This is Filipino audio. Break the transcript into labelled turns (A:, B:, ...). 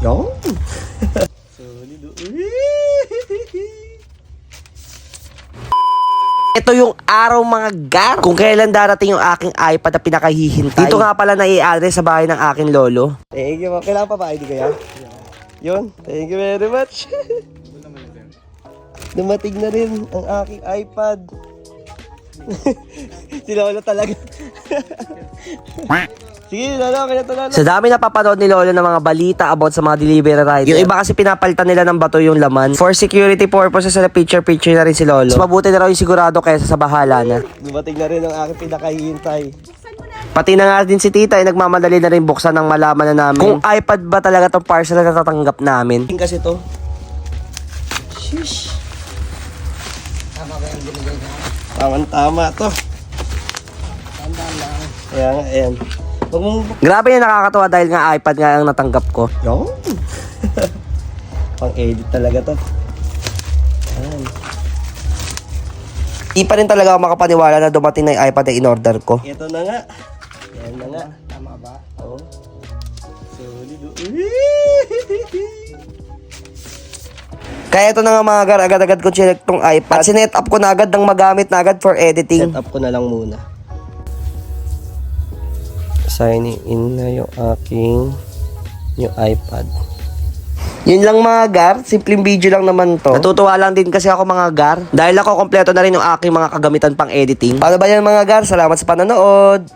A: Yo. Solido. Ito yung araw mga gar. Kung kailan darating yung aking iPad na pinakahihintay. Dito nga pala na-i-address sa bahay ng aking lolo. Thank you. Kailangan pa ba ID kaya? Yun. Thank you very much. Dumating na rin ang aking iPad. Si lolo talaga. Sige, lolo, kaya to lolo. Sa dami na papanood ni lolo ng mga balita about sa mga delivery rider. Yung iba kasi pinapalitan nila ng bato yung laman. For security purposes, na picture na rin si lolo. Mas mabuti na raw yung sigurado kaysa sa bahala na. Dumating na rin ang aking pinakahihintay. Pati na nga din si tita ay nagmamadali na rin buksan ng malaman na namin kung iPad ba talaga tong parcel na natatanggap namin. Kasi to. Shish.
B: Tama ba yung binigay ka?
A: Tama to. Ayan, ayan. Grabe yung nakakatawa dahil nga iPad nga ang natanggap ko. Yo. Pang-edit talaga to. Ayan. Di pa rin talaga ako makapaniwala na dumating na yung iPad na in-order ko. Ito na nga. Ayan na nga.
B: Tama ba?
A: Oo. Solido. Kaya ito na nga mga gar, agad-agad ko chinek tong iPad. At sinet up ko na agad ng magamit na agad for editing. Set up ko na lang muna. Signing in na yung aking new iPad. Yun lang mga gar, simpleng video lang naman to. Natutuwa lang din kasi ako mga gar dahil ako kompleto na rin yung aking mga kagamitan pang editing. Paano ba yan mga gar? Salamat sa panonood!